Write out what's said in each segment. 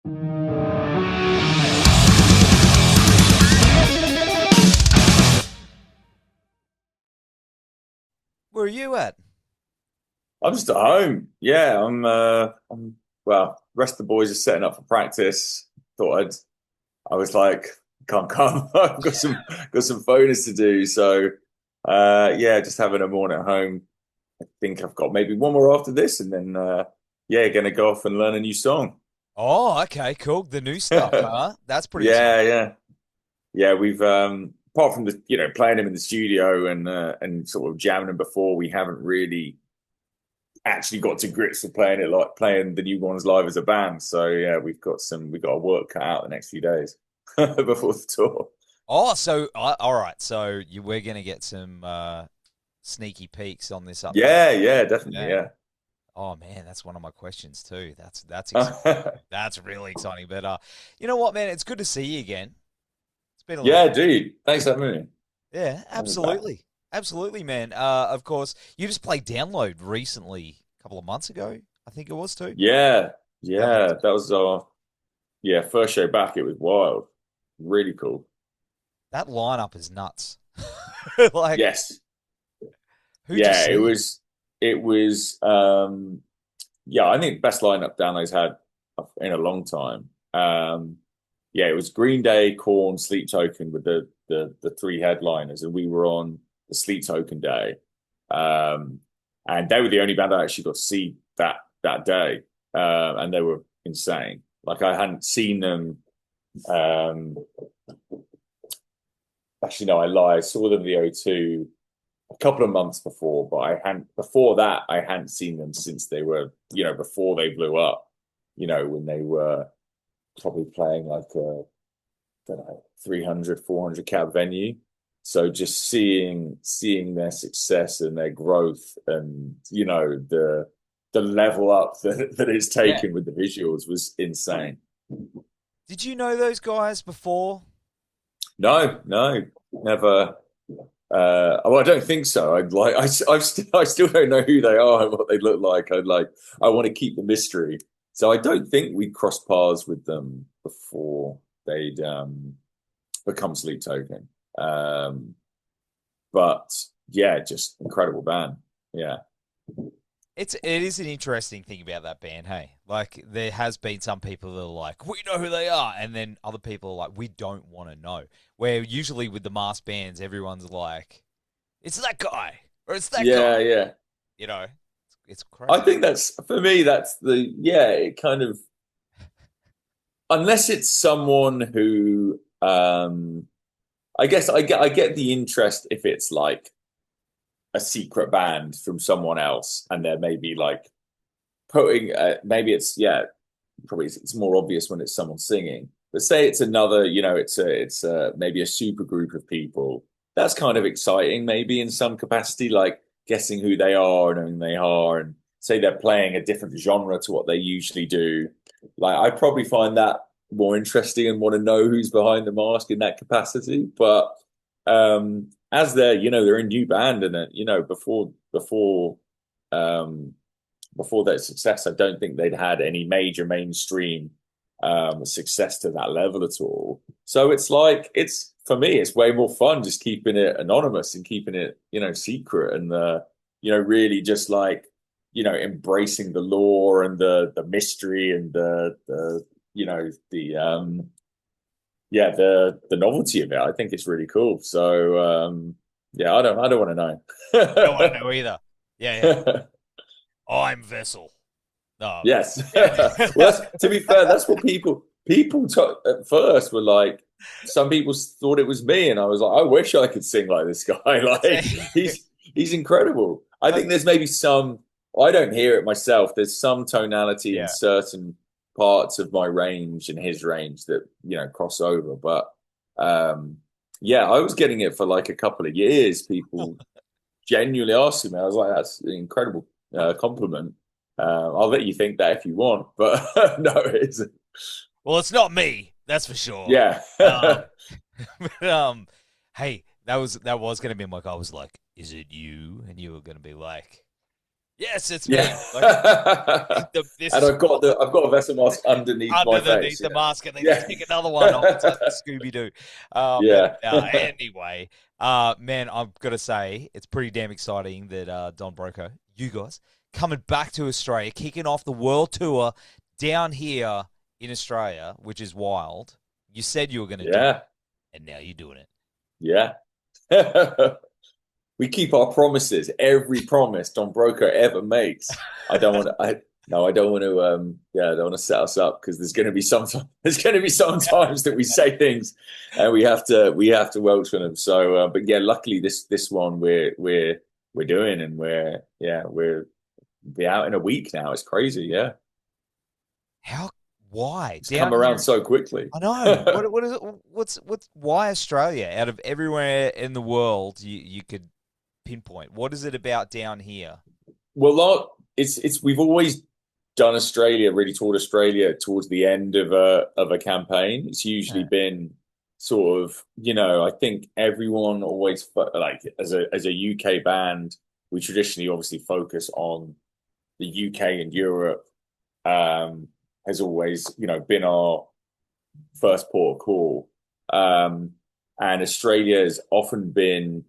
Where are you at? I'm just at home. Yeah, I'm well, rest of the boys are setting up for practice. Thought I was like, can't come. I've got some bonus to do. So yeah, just having a morning at home. I think I've got maybe one more after this and then yeah, gonna go off and learn a new song. Oh, okay, cool. The new stuff, huh? That's pretty Yeah, exciting. yeah. Yeah, we've apart from the playing them in the studio and sort of jamming them before, we haven't really actually got to grips with playing it like playing the new ones live as a band. So yeah, we've got a work cut out the next few days before the tour. Oh, so all right. So we're gonna get some sneaky peeks on this upcoming. Yeah, yeah, definitely, Yeah. yeah. Oh man, that's one of my questions too. That's exciting. That's really exciting. But you know what, man? It's good to see you again. It's been a little. Yeah, dude. Thanks for having me. Yeah, Having me back. absolutely, absolutely, man. Of course, you just played Download recently, a couple of months ago. I think it was too. Yeah, How was yeah. That was our first show back. It was wild. Really cool. that lineup is nuts. Like, Yes. who'd you Yeah, it see? was it was yeah, I think best lineup Download's had in a long time. Yeah, it was Green Day, Korn, Sleep Token with the three headliners, and we were on the Sleep Token day. Um, and they were the only band I actually got to see that day, and they were insane. Like I hadn't seen them. Um, Actually, no, I lie. I saw them at the O2 a couple of months before, but I hadn't before that I hadn't seen them since they were, before they blew up, when they were probably playing like a, I don't know, 300, 400 cap venue. So just seeing their success and their growth and the level up that it's Yeah. taken with the visuals was insane. Did you know those guys before? No, no, never. Well, I don't think so. I still don't know who they are and what they look like. I want to keep the mystery. So I don't think we crossed paths with them before they'd become Sleep Token. Um, but yeah, just incredible band. Yeah. It is an interesting thing about that band, hey. Like there has been some people that are like, we know who they are, and then other people are like, we don't want to know. Where usually with the mass bands, everyone's like, it's that guy or it's that Yeah, guy. yeah. You know, it's I crazy. think that's for me, that's it kind of unless it's someone who I guess I get the interest if it's like a secret band from someone else and they're maybe like putting maybe it's probably it's more obvious when it's someone singing, but say it's another, it's maybe a super group of people. That's kind of exciting maybe in some capacity, like guessing who they are and who they are, and say they're playing a different genre to what they usually do. Like I probably find that more interesting and want to know who's behind the mask in that capacity. But as they're a new band, and um before their success, I don't think they'd had any major mainstream success to that level at all. So it's like it's for me, it's way more fun just keeping it anonymous and keeping it, secret and really just like, embracing the lore and the mystery and the the novelty of it. I think it's really cool. So yeah, I don't want to You don't want to know. know either. Yeah, yeah. I'm Vessel. Yes. Yeah. Well, to be fair, that's what people at first were like. Some people thought it was me, and I was like, I wish I could sing like this guy. Like he's incredible. I think there's maybe some. I don't hear it myself. There's some tonality in Yeah. certain parts of my range and his range that cross over. But um, yeah, I was getting it for like a couple of years. People genuinely asking me. I was like, that's an incredible compliment. I'll let you think that if you want, but no, it isn't. Well, it's not me, that's for sure. Yeah. Um, but, hey, that was gonna be my goal. I was like, is it you? And you were gonna be like, Yes, it's Yeah. me. Like this And is I've got a vessel mask underneath my face. underneath the Yeah. mask, and then you Yeah. take another one off. It's like Scooby Doo. But Yeah. anyway, man, I've got to say it's pretty damn exciting that Don Broco, you guys, coming back to Australia, kicking off the world tour down here in Australia, which is wild. You said you were going to do it, Yeah. and now you're doing it. Yeah. We keep our promises. Every promise Don Broco ever makes. I don't want to. I don't want to. Yeah, I don't want to set us up because there's going to be some times that we say things and we have to welch on them. So, but yeah, luckily this one we're doing, and we're be out in a week now. It's crazy. Yeah, How? Why it's down come around here? so quickly. I know. What is it? What's why Australia? Out of everywhere in the world, you could pinpoint. What is it about down here? Well, it's we've always done Australia, really toured Australia towards the end of a campaign. It's usually Yeah. been sort of, I think everyone always like as a UK band, we traditionally obviously focus on the UK and Europe. Um, has always, been our first port of call. And Australia has often been,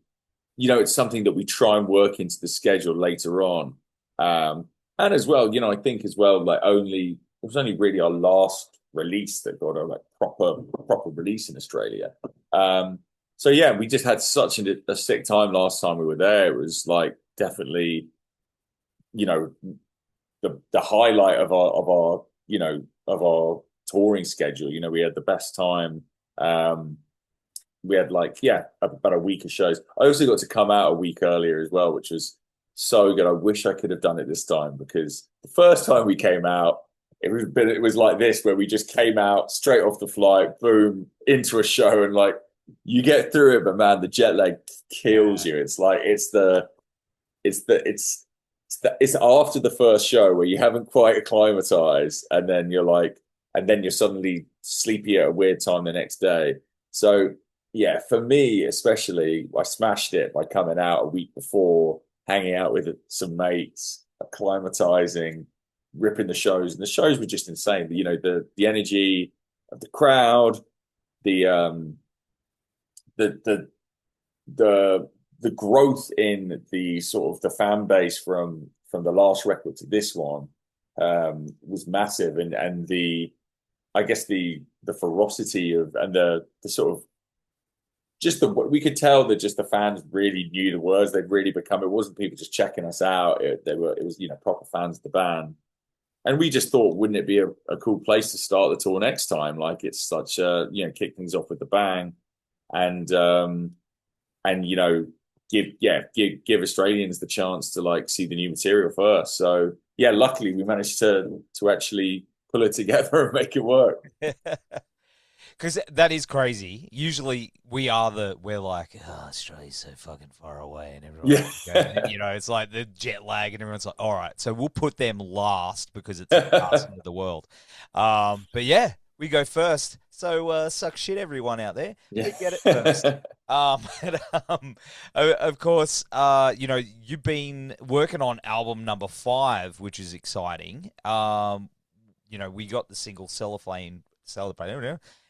it's something that we try and work into the schedule later on. And as well, I think as well, it was only really our last release that got a proper release in Australia. So yeah, we just had such a sick time last time we were there. It was like definitely, you know, the highlight of our touring schedule. We had the best time. We had about a week of shows. I also got to come out a week earlier as well, which was so good. I wish I could have done it this time because the first time we came out, it was like this where we just came out straight off the flight, boom, into a show, and like you get through it, but man, the jet lag kills you. It's like it's after the first show where you haven't quite acclimatized, and then you're suddenly sleepy at a weird time the next day. So yeah, for me especially, I smashed it by coming out a week before, hanging out with some mates, acclimatizing, ripping the shows, and the shows were just insane. The energy of the crowd, the the the the growth in the sort of the fan base from the last record to this one was massive, and the I guess the ferocity of and the sort of just we could tell that just the fans really knew the words. They'd really become. It wasn't people just checking us out. It was proper fans of the band, and we just thought, wouldn't it be a cool place to start the tour next time? Like it's such kick things off with the bang, and give Australians the chance to like see the new material first. So yeah, luckily we managed to actually pull it together and make it work. Because that is crazy. Usually we're like, oh, Australia's so fucking far away, and everyone's Yeah. going, and, it's like the jet lag, and everyone's like, all right, so we'll put them last because it's the last end of the world. But yeah, we go first. So suck shit, everyone out there. Yeah. We get it first. And, of course, you've been working on album number 5, which is exciting. We got the single Cellophane.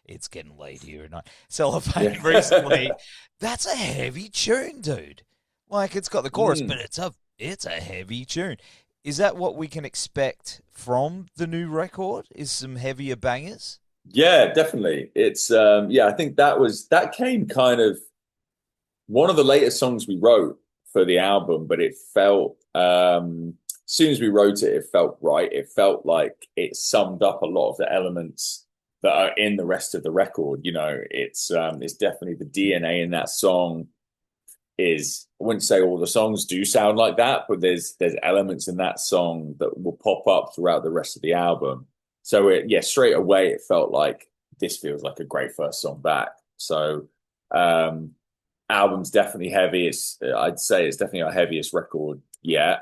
It's getting late here at night. Cellophane recently. That's a heavy tune, dude. Like it's got the chorus, but it's a heavy tune. Is that what we can expect from the new record? Is some heavier bangers? Yeah, definitely. It's I think that came kind of one of the latest songs we wrote for the album, but it felt as soon as we wrote it, it felt right. It felt like it summed up a lot of the elements that are in the rest of the record. It's definitely the DNA in that song is, I wouldn't say all the songs do sound like that, but there's elements in that song that will pop up throughout the rest of the album. So straight away it felt like this feels like a great first song back. So album's definitely heavy. I'd say it's definitely our heaviest record yet.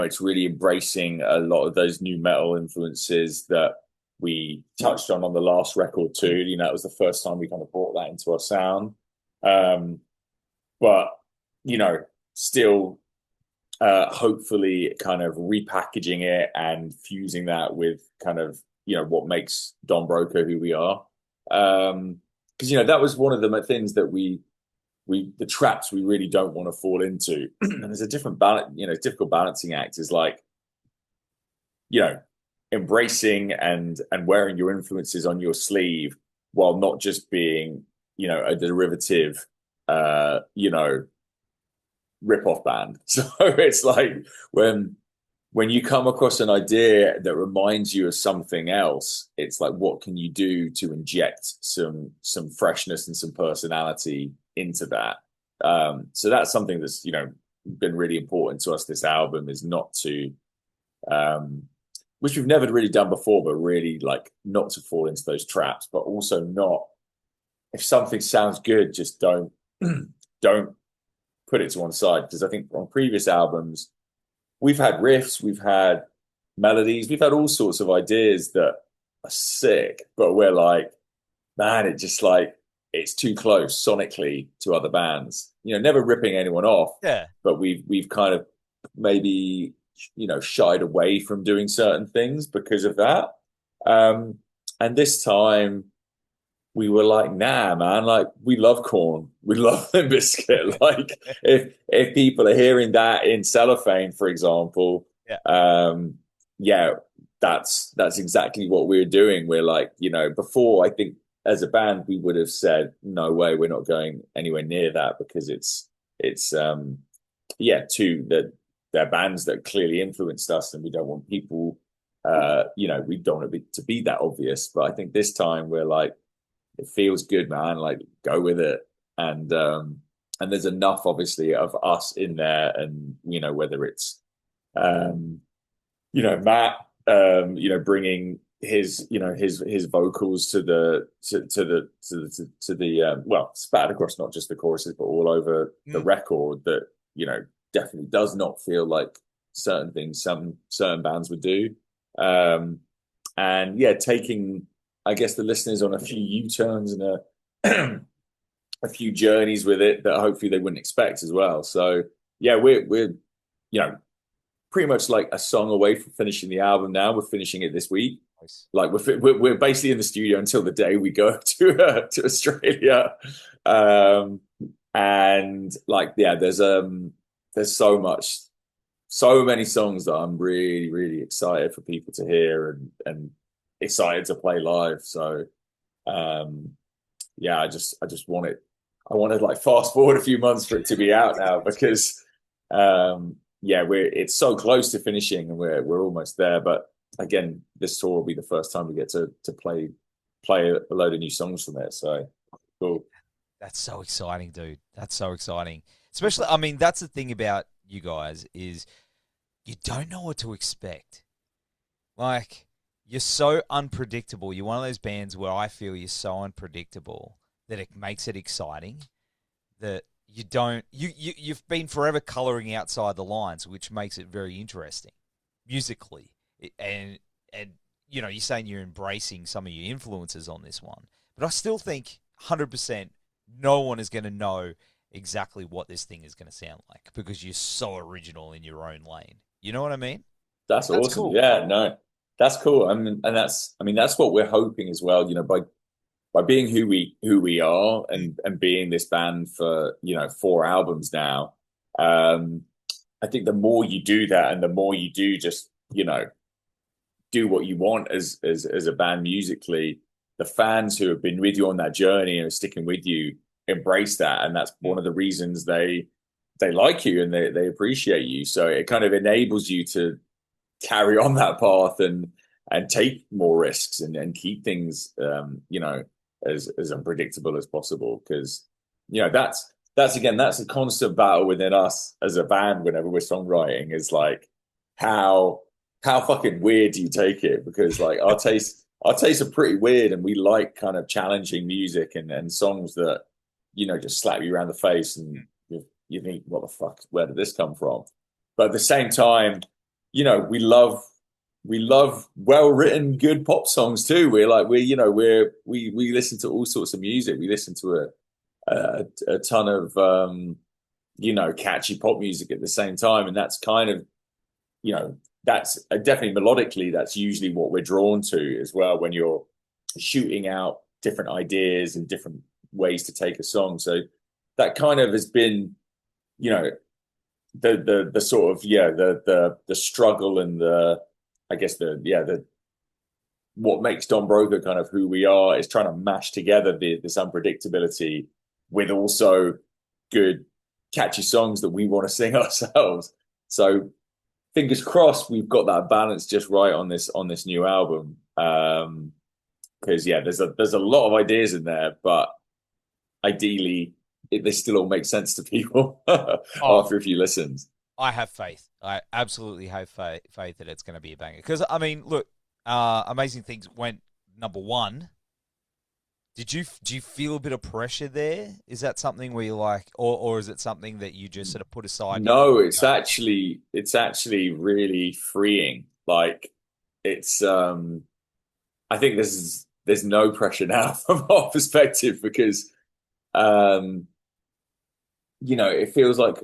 It's really embracing a lot of those new metal influences that we touched on the last record too. It was the first time we kind of brought that into our sound. But still hopefully kind of repackaging it and fusing that with kind of, what makes Don Broco who we are. Because, that was one of the things that the traps we really don't want to fall into. And there's a different balance, difficult balancing act is like, embracing and wearing your influences on your sleeve while not just being, a derivative, rip-off band. So it's like when you come across an idea that reminds you of something else, it's like, what can you do to inject some freshness and some personality into that? So that's something that's, been really important to us. This album is not to, which we've never really done before, but really like not to fall into those traps, but also not, if something sounds good, just don't put it to one side. Because I think on previous albums, we've had riffs, we've had melodies, we've had all sorts of ideas that are sick, but we're like, man, it just like, it's too close sonically to other bands. Never ripping anyone off. Yeah. But we've kind of maybe, shied away from doing certain things because of that. And this time we were like, nah, man, like we love Korn, we love Limp Bizkit. Like if people are hearing that in Cellophane, for example, yeah, that's exactly what we're doing. We're like, before, I think as a band we would have said, no way, we're not going anywhere near that, because it's they're bands that clearly influenced us, and we don't want people, we don't want it to be that obvious. But I think this time we're like, it feels good, man. Like, go with it. And there's enough, obviously, of us in there, and whether it's, Matt, bringing his vocals to the well, spat across not just the choruses but all over the record, that definitely does not feel like certain things certain bands would do. And yeah, taking, I guess, the listeners on a few U-turns and a few journeys with it that hopefully they wouldn't expect as well. So yeah, we're pretty much like a song away from finishing the album now. We're finishing it this week. Nice. Like we're basically in the studio until the day we go to Australia. And like, yeah, there's so many songs that I'm really, really excited for people to hear and excited to play live. So yeah, I just want it. I want to like fast forward a few months for it to be out now, because yeah, it's so close to finishing, and we're almost there. But again, this tour will be the first time we get to play a load of new songs from it. So cool. That's so exciting, dude. That's so exciting. Especially, I mean, that's the thing about you guys, is you don't know what to expect. Like, you're so unpredictable. You're one of those bands where I feel you're so unpredictable that it makes it exciting, that you've been forever coloring outside the lines, which makes it very interesting musically. And you're saying you're embracing some of your influences on this one, but I still think 100% no one is going to know exactly what this thing is going to sound like, because you're so original in your own lane. You know what I mean? That's awesome. Cool. Yeah, no, that's cool. And that's what we're hoping as well. By being who we are and being this band for 4 albums now, I think the more you do that, and the more you do just do what you want as a band musically, the fans who have been with you on that journey and are sticking with you embrace that, and that's one of the reasons they like you and they appreciate you. So it kind of enables you to carry on that path and take more risks and keep things as unpredictable as possible, because that's a constant battle within us as a band whenever we're songwriting, is like how fucking weird do you take it, because like our tastes are pretty weird, and we like kind of challenging music and songs that just slap you around the face and you think, what the fuck, where did this come from? But at the same time, we love well-written, good pop songs too. We listen to all sorts of music. We listen to a ton of catchy pop music at the same time. And that's kind of, that's definitely melodically, that's usually what we're drawn to as well when you're shooting out different ideas and different ways to take a song. So that kind of has been, you know, the sort of the struggle and the I guess the what makes Don Broco kind of who we are is trying to mash together this unpredictability with also good catchy songs that we want to sing ourselves. So fingers crossed we've got that balance just right on this new album. Because there's a lot of ideas in there, but ideally they still all make sense to people Oh, after a few listens. I have faith. I absolutely have faith that it's going to be a banger. Because I mean, look, Amazing Things went number one. Do you feel a bit of pressure there? Is that something where you're like, or is it something that you just sort of put aside? No, it's actually really freeing. Like it's I think there's no pressure now from our perspective because um it feels like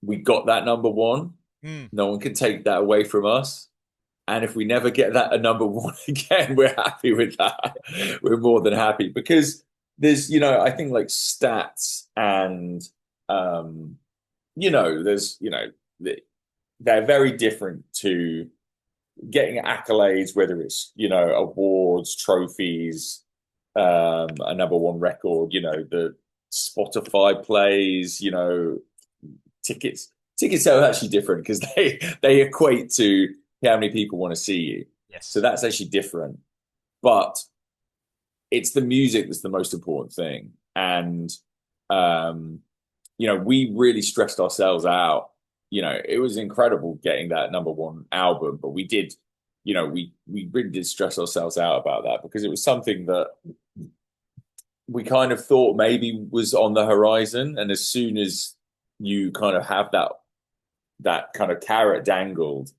we got that number one. Mm. No one can take that away from us. And if we never get that a number one again, we're happy with that. We're more than happy because there's, I think like stats and, there's, they're very different to getting accolades, whether it's, awards, trophies, a number one record, the Spotify plays, tickets. Tickets are actually different because they equate to how many people want to see you. Yes. So that's actually different. But it's the music that's the most important thing. And we really stressed ourselves out. It was incredible getting that number one album, but we did, we really did stress ourselves out about that because it was something that we kind of thought maybe was on the horizon. And as soon as you kind of have that kind of carrot dangled,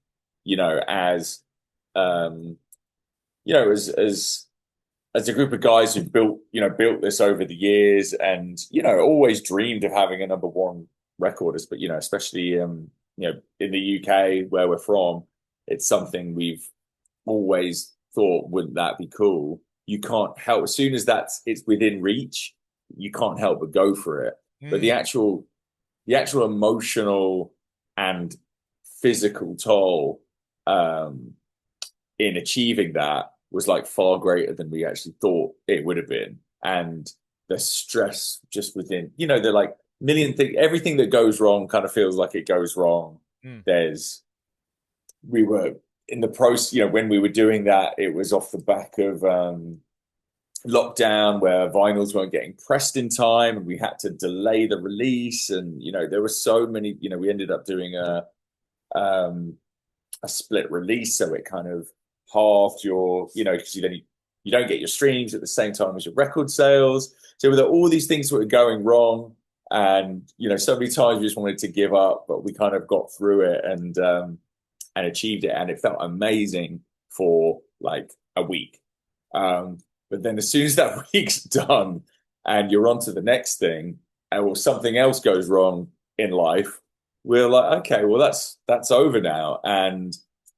as as a group of guys who built this over the years and always dreamed of having a number one record, but especially in the UK where we're from, it's something we've always thought, wouldn't that be cool? You can't help, as soon as it's within reach, you can't help but go for it. But the actual emotional and physical toll in achieving that was like far greater than we actually thought it would have been. And the stress just within, they're like million things, everything that goes wrong kind of feels like it goes wrong. We were in the process, when we were doing that, it was off the back of lockdown where vinyls weren't getting pressed in time and we had to delay the release. And, there were so many, we ended up doing a split release. So it kind of halved your, because you don't get your streams at the same time as your record sales. So with all these things that were going wrong and, so many times we just wanted to give up, but we kind of got through it and achieved it. And it felt amazing for like a week. But then as soon as that week's done and you're on to the next thing or something else goes wrong in life, we're like, okay, well, that's over now. And,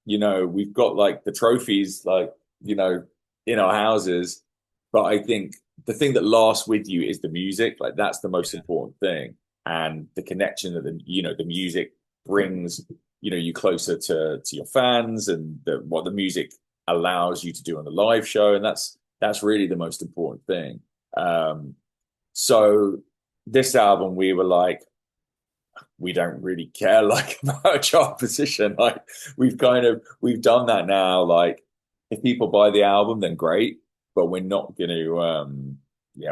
we've got like the trophies, like, in our houses. But I think the thing that lasts with you is the music. Like that's the most important thing. And the connection that the music brings, you closer to your fans and what the music allows you to do on the live show. And that's really the most important thing. So this album, we were like, we don't really care like about chart position. Like we've done that now. Like if people buy the album, then great, but we're not going to,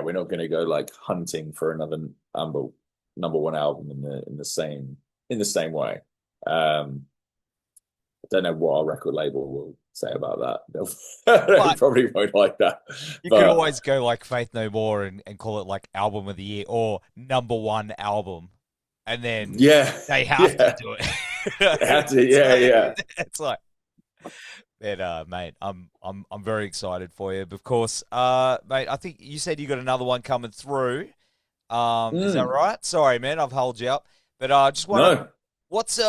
we're not going to go like hunting for another number one album in the same way. I don't know what our record label will say about that. They probably won't like that. You could always go like Faith No More and call it like album of the year or number one album. And then they have to do it. They have to, yeah. It's like, but mate, I'm very excited for you. But of course, mate, I think you said you got another one coming through. Is that Mm, right? Sorry, man, I've held you up. But just wondering, no. what's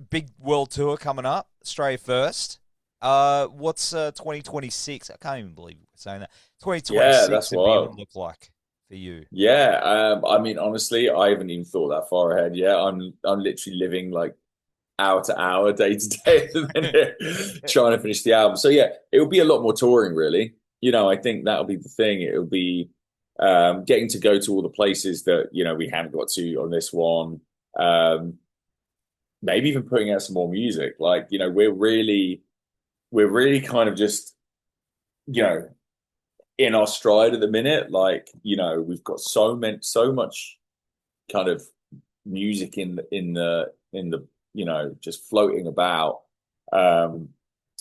big world tour coming up, Australia first. What's 2026? I can't even believe we're saying that. Yeah, 2026 that's and beyond wild. look like for you. Yeah, I mean, honestly, I haven't even thought that far ahead yet. I'm literally living like hour to hour, day to day at the minute, trying to finish the album. So yeah, it'll be a lot more touring, really. I think that'll be the thing. It'll be getting to go to all the places that we haven't got to on this one. Um, Maybe even putting out some more music. Like, we're really kind of just you know in our stride at the minute. Like, we've got so much kind of music in the just floating about. Um,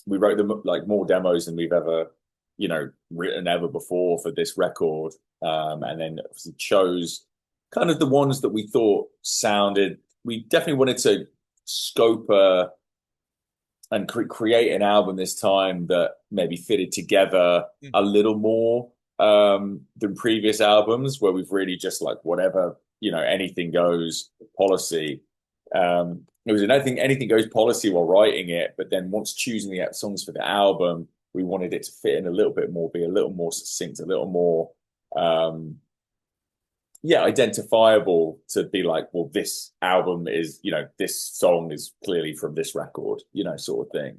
we wrote them like more demos than we've ever written ever before for this record, and then obviously chose kind of the ones that we thought sounded. We definitely wanted to scope and create an album this time that maybe fitted together Mm. a little more than previous albums, where we've really just like whatever, anything goes policy. It was anything goes policy while writing it, but then once choosing the songs for the album, we wanted it to fit in a little bit more, be a little more succinct, a little more um, identifiable, to be like, well, this album is, this song is clearly from this record, sort of thing.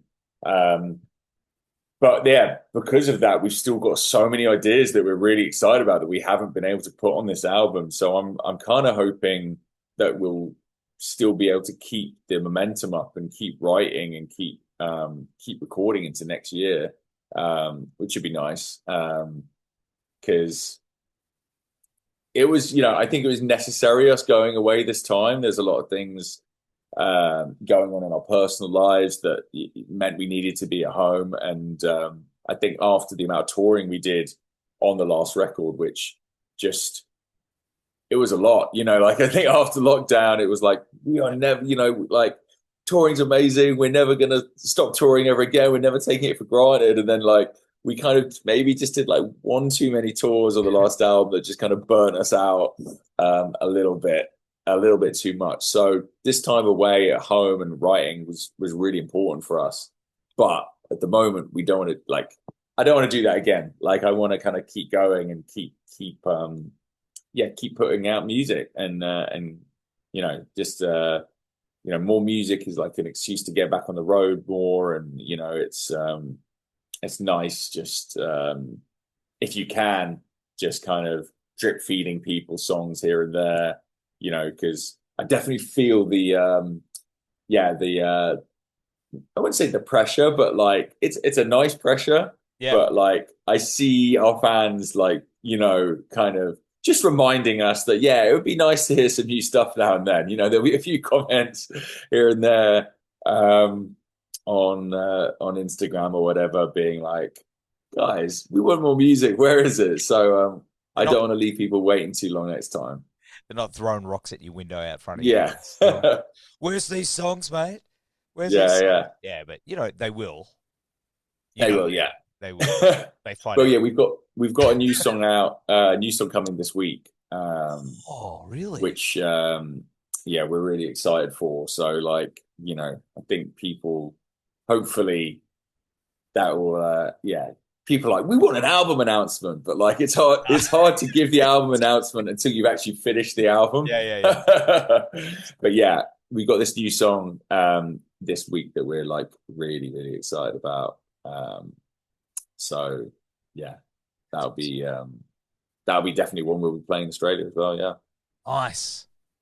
But yeah, because of that, we've still got so many ideas that we're really excited about that we haven't been able to put on this album. So I'm kind of hoping that we'll still be able to keep the momentum up and keep writing and keep recording into next year, which would be nice. Because it was, I think it was necessary us going away this time. There's a lot of things going on in our personal lives that meant we needed to be at home. And I think after the amount of touring we did on the last record, which just, it was a lot, like I think after lockdown, it was like, we are never, like touring's amazing. We're never going to stop touring ever again. We're never taking it for granted. And then like, we kind of maybe just did like one too many tours on the last album that just kind of burnt us out a little bit too much. So this time away at home and writing was really important for us. But at the moment, we don't want to I don't want to do that again. Like, I want to kind of keep going and keep putting out music and just more music is like an excuse to get back on the road more. And it's nice just if you can just kind of drip feeding people songs here and there, because I definitely feel I wouldn't say the pressure, but like it's a nice pressure. Yeah. But like I see our fans like, kind of just reminding us that, yeah, it would be nice to hear some new stuff now and then. There'll be a few comments here and there on Instagram or whatever being like, guys, we want more music. Where is it? So I don't want to leave people waiting too long next time. They're not throwing rocks at your window out front of you. Yeah. Where's these songs, mate? Where's Yeah, these songs? yeah. Yeah, but they will. They will, yeah. They will. They find Well, out. yeah, we've got a new song out, a new song coming this week. Oh, really? Which we're really excited for. So like, I think people hopefully that will people are like, we want an album announcement, but like it's hard to give the album announcement until you've actually finished the album. Yeah. But yeah, we got this new song this week that we're like really, really excited about. So yeah, that'll be definitely one we'll be playing in Australia as well. Yeah.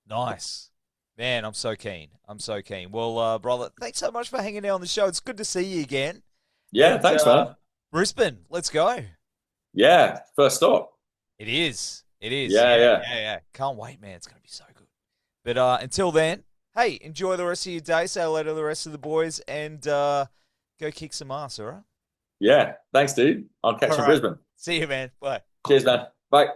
Nice. Man, I'm so keen. Well, brother, thanks so much for hanging out on the show. It's good to see you again. Yeah, And, thanks, man. Brisbane, let's go. Yeah, first stop. It is. Yeah. Can't wait, man. It's going to be so good. But until then, hey, enjoy the rest of your day. Say hello to the rest of the boys and go kick some ass, all right? Yeah, thanks, dude. I'll catch you in Brisbane. See you, man. Bye. Cheers, man. Bye.